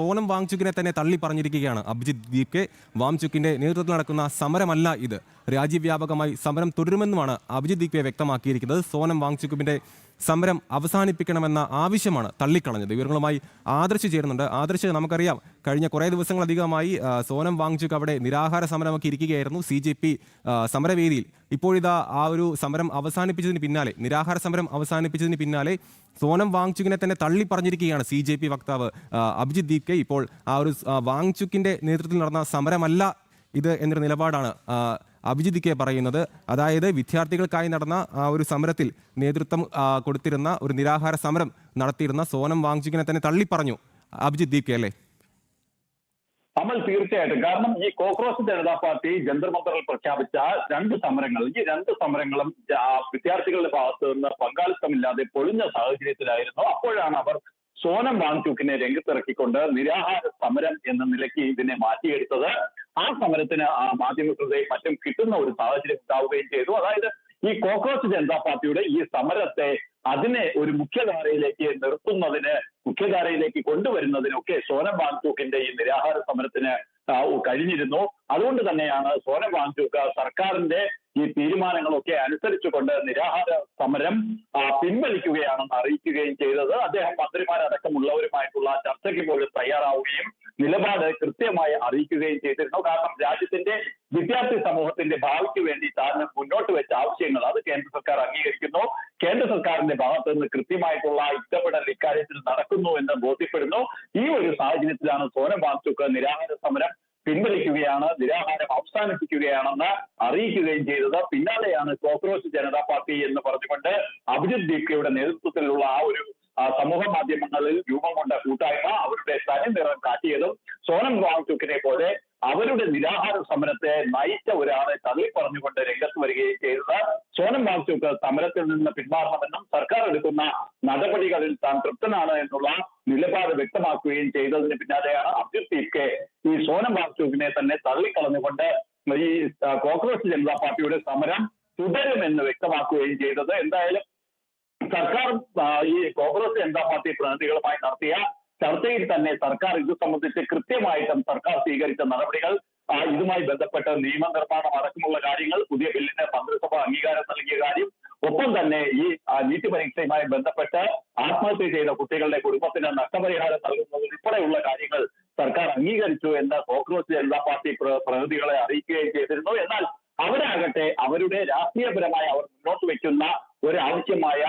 സോനം വാങ്ചുക്കിനെ തന്നെ തള്ളി പറഞ്ഞിരിക്കുകയാണ് അഭിജിത്ത് ദീപ്കെ. വാങ്ചുക്കിന്റെ നേതൃത്വത്തിൽ നടക്കുന്ന സമരമല്ല ഇത്, രാജ്യവ്യാപകമായി സമരം തുടരുമെന്നുമാണ് അഭിജിത്ത് ദീപ്കെ വ്യക്തമാക്കിയിരിക്കുന്നത്. സോനം വാങ്ചുക്കിന്റെ സമരം അവസാനിപ്പിക്കണമെന്ന ആവശ്യമാണ് തള്ളിക്കളഞ്ഞത്. വിവരങ്ങളുമായി ആദർശ് ചേരുന്നുണ്ട്. ആദർശ്, നമുക്കറിയാം കഴിഞ്ഞ കുറേ ദിവസങ്ങളധികമായി സോനം വാങ്ചുക്ക് അവിടെ നിരാഹാര സമരമൊക്കെ ഇരിക്കുകയായിരുന്നു CJP സമരവേദിയിൽ. ഇപ്പോഴിതാ ആ ഒരു സമരം അവസാനിപ്പിച്ചതിന് പിന്നാലെ, നിരാഹാര സമരം അവസാനിപ്പിച്ചതിന് പിന്നാലെ സോനം വാങ്ചുക്കിനെ തന്നെ തള്ളി പറഞ്ഞിരിക്കുകയാണ് CJP വക്താവ് അഭിജിത്ത് ദീപ്കെ. ഇപ്പോൾ ആ ഒരു വാങ്ചുക്കിന്റെ നേതൃത്വത്തിൽ നടന്ന സമരമല്ല ഇത് എന്നൊരു നിലപാടാണ് അഭിജിത്ത് ദീപ്കെ പറയുന്നത്. അതായത് വിദ്യാർത്ഥികൾക്കായി നടന്ന ആ ഒരു സമരത്തിൽ നേതൃത്വം കൊടുത്തിരുന്ന ഒരു നിരാഹാര സമരം നടത്തിയിരുന്ന സോനം വാങ്ചുക്കിനെ തന്നെ തള്ളിപ്പറഞ്ഞു അഭിജിത്ത് ദീപ്കെ, അല്ലേ? അമൽ, തീർച്ചയായിട്ടും. കാരണം ഈ കോക്രോച്ച് ജനതാ പാർട്ടി ജന്തർ മന്ദറിൽ പ്രഖ്യാപിച്ച രണ്ട് സമരങ്ങൾ, ഈ രണ്ട് സമരങ്ങളും വിദ്യാർത്ഥികളുടെ ഭാഗത്ത് നിന്ന് പങ്കാളിത്തമില്ലാതെ പൊളിഞ്ഞ സാഹചര്യത്തിലായിരുന്നു. അപ്പോഴാണ് അവർ സോനം വാങ്ചുക്കിനെ രംഗത്തിറക്കിക്കൊണ്ട് നിരാഹാര സമരം എന്ന നിലയ്ക്ക് ഇതിനെ മാറ്റിയെടുത്തത്. ആ സമരത്തിന് മാധ്യമങ്ങളുടെയും മറ്റും കിട്ടുന്ന ഒരു സാഹചര്യം ഉണ്ടാവുകയും ചെയ്തു. അതായത് ഈ കോക്രോച്ച് ജനതാ പാർട്ടിയുടെ ഈ സമരത്തെ അതിനെ ഒരു മുഖ്യധാരയിലേക്ക് നിർത്തുന്നതിന്, മുഖ്യധാരയിലേക്ക് കൊണ്ടുവരുന്നതിനൊക്കെ സോനം വാങ്ചുക്കിന്റെ ഈ നിരാഹാര സമരത്തിന് കഴിഞ്ഞിരുന്നു. അതുകൊണ്ട് തന്നെയാണ് സോനം വാങ്ചുക്ക് സർക്കാരിന്റെ ഈ തീരുമാനങ്ങളൊക്കെ അനുസരിച്ചുകൊണ്ട് നിരാഹാര സമരം പിൻവലിക്കുകയാണെന്ന് അറിയിക്കുകയും ചെയ്തത്. അദ്ദേഹം മന്ത്രിമാരടക്കമുള്ളവരുമായിട്ടുള്ള ചർച്ചയ്ക്ക് പോലും തയ്യാറാവുകയും നിലപാട് കൃത്യമായി അറിയിക്കുകയും ചെയ്തിരുന്നു. കാരണം രാജ്യത്തിന്റെ വിദ്യാർത്ഥി സമൂഹത്തിന്റെ ഭാവിക്ക് വേണ്ടി താൻ മുന്നോട്ട് വെച്ച ആവശ്യങ്ങൾ അത് കേന്ദ്ര സർക്കാർ അംഗീകരിക്കുന്നു. കേന്ദ്ര സർക്കാരിന്റെ ഭാഗത്ത് നിന്ന് കൃത്യമായിട്ടുള്ള ഇടപെടൽ ഇക്കാര്യത്തിൽ നടക്കുന്നു എന്ന് ബോധ്യപ്പെടുന്നു. ഈ ഒരു സാഹചര്യത്തിലാണ് സോനം വാങ്ചുക്ക് നിരാഹാര സമരം പിൻവലിക്കുകയാണ്, നിരാഹാരം അവസാനിപ്പിക്കുകയാണെന്ന് അറിയിക്കുകയും ചെയ്തത്. പിന്നാലെയാണ് കോക്രോച്ച് ജനതാ പാർട്ടി എന്ന് പറഞ്ഞുകൊണ്ട് അഭിജിത്ത് ദീപ്കയുടെ നേതൃത്വത്തിലുള്ള ആ ഒരു സമൂഹ മാധ്യമങ്ങളിൽ രൂപം കൊണ്ട കൂട്ടായ്മ അവരുടെ തനി നിറം കാട്ടിയതും സോനം വാങ്ചുക്കിനെ പോലെ അവരുടെ നിരാഹാര സമരത്തെ നയിച്ച ഒരാളെ തള്ളി പറഞ്ഞുകൊണ്ട് രംഗത്ത് വരികയും ചെയ്തത്. സോനം വാങ്ചുക്ക് സമരത്തിൽ നിന്ന് പിന്മാറണമെന്നും സർക്കാർ എടുക്കുന്ന നടപടികളിൽ താൻ തൃപ്തനാണ് എന്നുള്ള നിലപാട് വ്യക്തമാക്കുകയും ചെയ്തതിന് പിന്നാലെയാണ് അഭിജിത്ത് ദീപ്കെ ഈ സോനം വാങ്ചുക്കിനെ തന്നെ തള്ളിക്കളഞ്ഞുകൊണ്ട് ഈ കോക്രോച്ച് ജനതാ പാർട്ടിയുടെ സമരം തുടരുമെന്ന് വ്യക്തമാക്കുകയും ചെയ്തത്. എന്തായാലും സർക്കാർ ഈ കോക്രോച്ച് ജനതാ പാർട്ടി പ്രതിനിധികളുമായി നടത്തിയ ചർച്ചയിൽ തന്നെ സർക്കാർ ഇത് സംബന്ധിച്ച് കൃത്യമായിട്ടും സർക്കാർ സ്വീകരിച്ച നടപടികൾ, ഇതുമായി ബന്ധപ്പെട്ട് നിയമനിർമ്മാണം അടക്കമുള്ള കാര്യങ്ങൾ, പുതിയ ബില്ലിന് മന്ത്രിസഭ അംഗീകാരം നൽകിയ കാര്യം, ഒപ്പം തന്നെ ഈ നീറ്റ് പരീക്ഷയുമായി ബന്ധപ്പെട്ട് ആത്മഹത്യ ചെയ്ത കുട്ടികളുടെ കുടുംബത്തിന് നഷ്ടപരിഹാരം നൽകുന്നത് ഉൾപ്പെടെയുള്ള കാര്യങ്ങൾ സർക്കാർ അംഗീകരിച്ചു എന്ന് കോക്രോച്ച് ജനതാ പാർട്ടി പ്രതിനിധികളെ അറിയിക്കുകയും ചെയ്തിരുന്നു. എന്നാൽ അവരാകട്ടെ അവരുടെ രാഷ്ട്രീയപരമായി അവർ മുന്നോട്ട് വയ്ക്കുന്ന ഒരു ആവശ്യമായ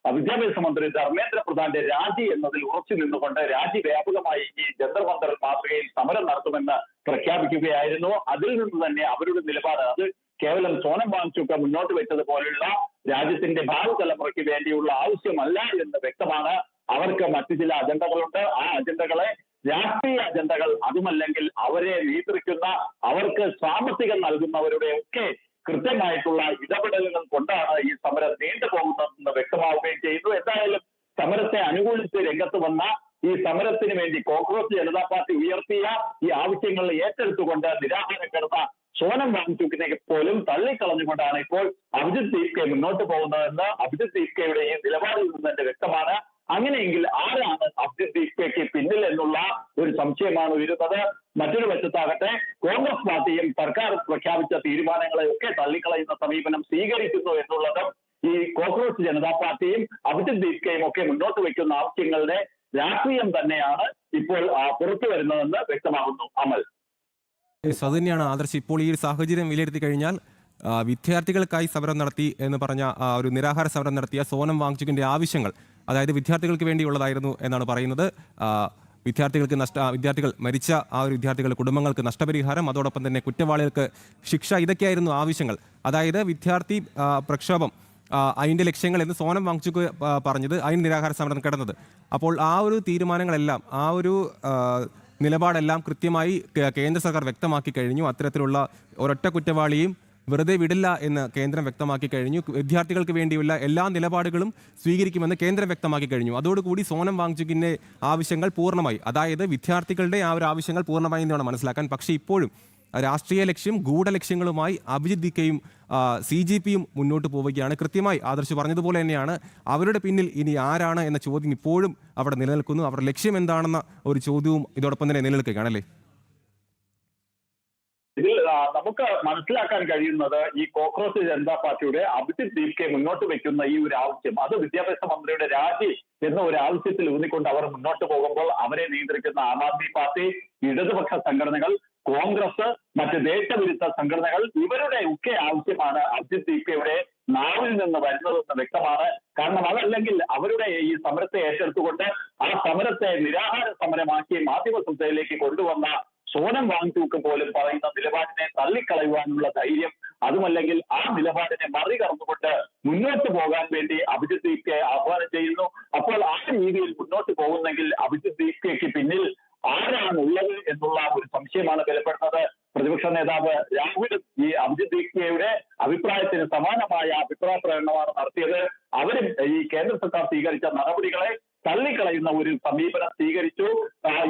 വിദ്യാഭ്യാസ മന്ത്രി ധർമ്മേന്ദ്ര പ്രധാന്റെ രാജി എന്നതിൽ ഉറച്ചു നിന്നുകൊണ്ട് രാജ്യവ്യാപകമായി ഈ ജന്തർ മന്ദർ മാതൃകയിൽ സമരം നടത്തുമെന്ന് പ്രഖ്യാപിക്കുകയായിരുന്നു. അതിൽ നിന്ന് തന്നെ അവരുടെ നിലപാട് അത് കേവലം സോനം വാങ്ചുക്ക് മുന്നോട്ട് വെച്ചതുപോലുള്ള രാജ്യത്തിന്റെ ഭാവി തലമുറയ്ക്ക് വേണ്ടിയുള്ള ആവശ്യമല്ല എന്ന് വ്യക്തമാണ്. അവർക്ക് മറ്റു ചില അജണ്ടകളുണ്ട്. ആ അജണ്ടകളെ രാഷ്ട്രീയ അജണ്ടകൾ, അതുമല്ലെങ്കിൽ അവരെ നിയന്ത്രിക്കുന്ന, അവർക്ക് സാമ്പത്തികം നൽകുന്നവരുടെ ഒക്കെ കൃത്യമായിട്ടുള്ള ഇടപെടലുകൾ കൊണ്ടാണ് ഈ സമരം നീണ്ടുപോകുന്നതെന്ന് വ്യക്തമാവുകയും ചെയ്തു. എന്തായാലും സമരത്തെ അനുകൂലിച്ച് രംഗത്ത് വന്ന ഈ സമരത്തിന് വേണ്ടി കോക്രോച്ച് ജനതാ പാർട്ടി ഉയർത്തിയ ഈ ആവശ്യങ്ങൾ ഏറ്റെടുത്തുകൊണ്ട് നിരാഹാരം കിടന്ന സോനം വാങ്ചുക്കിനെ പോലും തള്ളിക്കളഞ്ഞുകൊണ്ടാണ് ഇപ്പോൾ അഭിജിത്ത് ദീപ്കെ മുന്നോട്ട് പോകുന്നതെന്ന് അഭിജിത്ത് ദീപ്കയുടെ ഈ നിലപാടിൽ നിന്ന് തന്നെ വ്യക്തമാണ്. അങ്ങനെയെങ്കിൽ ആരാണ് അഭിജിത്ത് ദീപ്കയ്ക്ക് പിന്നിൽ എന്നുള്ള ഒരു സംശയമാണ് ഉയരുന്നത്. മറ്റൊരു വശത്താകട്ടെ കോൺഗ്രസ് പാർട്ടിയും സർക്കാർ പ്രഖ്യാപിച്ച തീരുമാനങ്ങളെ ഒക്കെ തള്ളിക്കളയുന്ന സമീപനം സ്വീകരിക്കുന്നു എന്നുള്ളതും ഈ കോക്രോച്ച് ജനതാ പാർട്ടിയും അഭിജിത്ത് ദീപ്കയും ഒക്കെ മുന്നോട്ട് വയ്ക്കുന്ന ആവശ്യങ്ങളുടെ രാഷ്ട്രീയം തന്നെയാണ് ഇപ്പോൾ പുറത്തു വരുന്നതെന്ന് വ്യക്തമാകുന്നു. അമൽ, അത് തന്നെയാണ് ആദർശ്. ഇപ്പോൾ ഈ ഒരു സാഹചര്യം വിലയിരുത്തി കഴിഞ്ഞാൽ വിദ്യാർത്ഥികൾക്കായി സമരം നടത്തി എന്ന് പറഞ്ഞ ഒരു നിരാഹാര സമരം നടത്തിയ സോനം വാങ്ചുക്കിന്റെ ആവശ്യങ്ങൾ, അതായത് വിദ്യാർത്ഥികൾക്ക് വേണ്ടിയുള്ളതായിരുന്നു എന്നാണ് പറയുന്നത്. വിദ്യാർത്ഥികൾ മരിച്ച ആ ഒരു വിദ്യാർത്ഥികളുടെ കുടുംബങ്ങൾക്ക് നഷ്ടപരിഹാരം, അതോടൊപ്പം തന്നെ കുറ്റവാളികൾക്ക് ശിക്ഷ, ഇതൊക്കെയായിരുന്നു ആവശ്യങ്ങൾ. അതായത് വിദ്യാർത്ഥി പ്രക്ഷോഭം അതിൻ്റെ ലക്ഷ്യങ്ങൾ എന്ന് സോനം വാങ്ചുക്ക് പറഞ്ഞത്, അതിന് നിരാഹാര സമരം കിടന്നത്. അപ്പോൾ ആ ഒരു തീരുമാനങ്ങളെല്ലാം, ആ ഒരു നിലപാടെല്ലാം കൃത്യമായി കേന്ദ്ര സർക്കാർ വ്യക്തമാക്കി കഴിഞ്ഞു. അത്തരത്തിലുള്ള ഒരൊറ്റ കുറ്റവാളിയും വെറുതെ വിടില്ല എന്ന് കേന്ദ്രം വ്യക്തമാക്കി കഴിഞ്ഞു. വിദ്യാർത്ഥികൾക്ക് വേണ്ടിയുള്ള എല്ലാ നിലപാടുകളും സ്വീകരിക്കുമെന്ന് കേന്ദ്രം വ്യക്തമാക്കി കഴിഞ്ഞു. അതോടുകൂടി സോനം വാങ്ചുക്കിൻ്റെ ആവശ്യങ്ങൾ പൂർണ്ണമായി, അതായത് വിദ്യാർത്ഥികളുടെ ആ ഒരു ആവശ്യങ്ങൾ പൂർണ്ണമായി എന്ന് വേണം മനസ്സിലാക്കാൻ. പക്ഷേ ഇപ്പോഴും രാഷ്ട്രീയ ലക്ഷ്യം ഗൂഢലക്ഷ്യങ്ങളുമായി അഭിജിത്ത് ദീപ്കയും CGPയും മുന്നോട്ട് പോവുകയാണ്. കൃത്യമായി ആദർശ് പറഞ്ഞതുപോലെ തന്നെയാണ് അവരുടെ പിന്നിൽ ഇനി ആരാണ് എന്ന ചോദ്യം ഇപ്പോഴും അവിടെ നിലനിൽക്കുന്നു. അവരുടെ ലക്ഷ്യം എന്താണെന്ന ഒരു ചോദ്യവും ഇതോടൊപ്പം തന്നെ നിലനിൽക്കുകയാണല്ലേ? ഇതിൽ നമുക്ക് മനസ്സിലാക്കാൻ കഴിയുന്നത് ഈ കോക്രോച്ച് ജനതാ പാർട്ടിയുടെ അഭിജിത്ത് ദീപ്കെ മുന്നോട്ട് വെക്കുന്ന ഈ ഒരു ആവശ്യം, അത് വിദ്യാഭ്യാസ മന്ത്രിയുടെ രാജി എന്ന ഒരു ആവശ്യത്തിൽ ഊന്നിക്കൊണ്ട് അവർ മുന്നോട്ട് പോകുമ്പോൾ അവരെ നിയന്ത്രിക്കുന്ന ആം ആദ്മി പാർട്ടി, ഇടതുപക്ഷ സംഘടനകൾ, കോൺഗ്രസ്, മറ്റ് ദേശവിരുദ്ധ സംഘടനകൾ, ഇവരുടെ ഒക്കെ ആവശ്യമാണ് അഭിജിത്ത് ദീപ്കയുടെ നാവിൽ നിന്ന് വരുന്നതെന്ന് വ്യക്തമാണ്. കാരണം അതല്ലെങ്കിൽ അവരുടെ ഈ സമരത്തെ ഏറ്റെടുത്തുകൊണ്ട് ആ സമരത്തെ നിരാഹാര സമരമാക്കി മാധ്യമ ശ്രദ്ധയിലേക്ക് കൊണ്ടുവന്ന സോനം വാങ്ചുക്ക് പോലും പറയുന്ന നിലപാടിനെ തള്ളിക്കളയുവാനുള്ള ധൈര്യം, അതുമല്ലെങ്കിൽ ആ നിലപാടിനെ മറികടന്നുകൊണ്ട് മുന്നോട്ട് പോകാൻ വേണ്ടി അഭിജിത്ത് ദീപ്കെ ആഹ്വാനം ചെയ്യുന്നു. അപ്പോൾ ആ രീതിയിൽ മുന്നോട്ട് പോകുന്നെങ്കിൽ അഭിജിത്ത് ദീപ്കയ്ക്ക് പിന്നിൽ ആരാണുള്ളത് എന്നുള്ള ഒരു സംശയമാണ് ബലപ്പെടുന്നത്. പ്രതിപക്ഷ നേതാവ് രാഹുൽ ഈ അഭിജിത്ത് ദീപ്കയുടെ അഭിപ്രായത്തിന് സമാനമായ അഭിപ്രായ പ്രകടനമാണ് നടത്തിയത്. അവരും ഈ കേന്ദ്ര സർക്കാർ സ്വീകരിച്ച നടപടികളെ തള്ളിക്കളയുന്ന ഒരു സമീപനം സ്വീകരിച്ചു.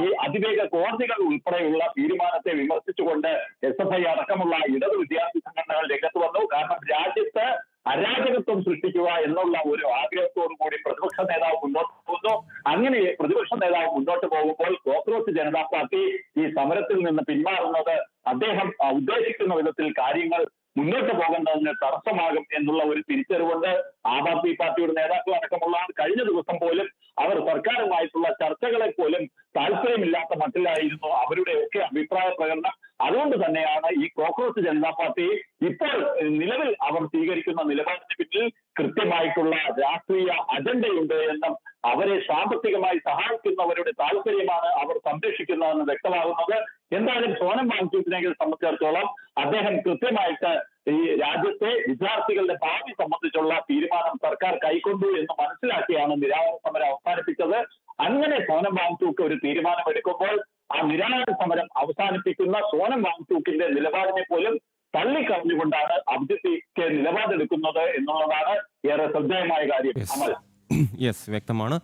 ഈ അതിവേഗ കോടതികൾ ഉൾപ്പെടെയുള്ള തീരുമാനത്തെ വിമർശിച്ചുകൊണ്ട് SFI അടക്കമുള്ള ഇടത് വിദ്യാർത്ഥി സംഘടനകൾ രംഗത്ത് വന്നു. കാരണം രാജ്യത്ത് അരാജകത്വം സൃഷ്ടിക്കുക എന്നുള്ള ഒരു ആഗ്രഹത്തോടു കൂടി പ്രതിപക്ഷ നേതാവ് മുന്നോട്ട് പോകുന്നു. അങ്ങനെ പ്രതിപക്ഷ നേതാവ് മുന്നോട്ട് പോകുമ്പോൾ കോക്രോച്ച് ജനതാ പാർട്ടി ഈ സമരത്തിൽ നിന്ന് പിന്മാറുന്നത് അദ്ദേഹം ഉദ്ദേശിക്കുന്ന വിധത്തിൽ കാര്യങ്ങൾ മുന്നോട്ട് പോകേണ്ടതിന് തടസ്സമാകും എന്നുള്ള ഒരു തിരിച്ചറിവുണ്ട്. ആം ആദ്മി പാർട്ടിയുടെ നേതാക്കൾ അടക്കമുള്ള കഴിഞ്ഞ ദിവസം പോലും അവർ സർക്കാരുമായിട്ടുള്ള ചർച്ചകളെ പോലും താല്പര്യമില്ലാത്ത മട്ടിലായിരുന്നു അവരുടെ ഒക്കെ അഭിപ്രായ പ്രകടനം. അതുകൊണ്ട് തന്നെയാണ് ഈ കോക്രോച്ച് ജനതാ പാർട്ടി ഇപ്പോൾ നിലവിൽ അവർ സ്വീകരിക്കുന്ന നിലപാടിന് പിന്നിൽ കൃത്യമായിട്ടുള്ള രാഷ്ട്രീയ അജണ്ടയുണ്ട് എന്നും അവരെ സാമ്പത്തികമായി സഹായിക്കുന്നവരുടെ താല്പര്യമാണ് അവർ സംരക്ഷിക്കുന്നതെന്ന് വ്യക്തമാകുന്നത്. എന്തായാലും സോനം വാങ്ചുക്കിനെ സംബന്ധിച്ചിടത്തോളം അദ്ദേഹം കൃത്യമായിട്ട് ഈ രാജ്യത്തെ വിദ്യാർത്ഥികളുടെ ഭാവി സംബന്ധിച്ചുള്ള തീരുമാനം സർക്കാർ കൈക്കൊണ്ടു എന്ന് മനസ്സിലാക്കിയാണ് നിരാഹാര സമരം അവസാനിപ്പിച്ചത്. അങ്ങനെ സോനം വാങ്ചുക്ക് ഒരു തീരുമാനമെടുക്കുമ്പോൾ ആ നിരാഹാര സമരം അവസാനിപ്പിക്കുന്ന സോനം വാങ്ചുക്കിന്റെ നിലപാടിനെ പോലും തള്ളിക്കളഞ്ഞുകൊണ്ടാണ് അഭിജിത്ത് ദീപ്കെ നിലപാടെടുക്കുന്നത് എന്നുള്ളതാണ് ഏറെ ശ്രദ്ധേയമായ കാര്യം. യെസ്, വ്യക്തമാണ്.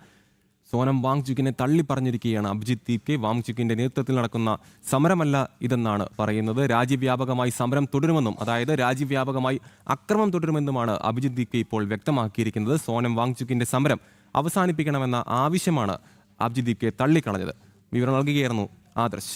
സോനം വാങ്ചുക്കിനെ തള്ളി പറഞ്ഞിരിക്കുകയാണ് അഭിജിത്ത് ദീപ്കെ. വാങ്ചുക്കിന്റെ നേതൃത്വത്തിൽ നടക്കുന്ന സമരമല്ല ഇതെന്നാണ് പറയുന്നത്. രാജ്യവ്യാപകമായി സമരം തുടരുമെന്നും, അതായത് രാജ്യവ്യാപകമായി അക്രമം തുടരുമെന്നുമാണ് അഭിജിത്ത് ദീപ്കെ ഇപ്പോൾ വ്യക്തമാക്കിയിരിക്കുന്നത്. സോനം വാങ്ചുക്കിന്റെ സമരം അവസാനിപ്പിക്കണമെന്ന ആവശ്യമാണ് അഭിജിത്ത് ദീപ്കെ തള്ളിക്കളഞ്ഞത്. വിവരം നൽകുകയായിരുന്നു ആദർശ്.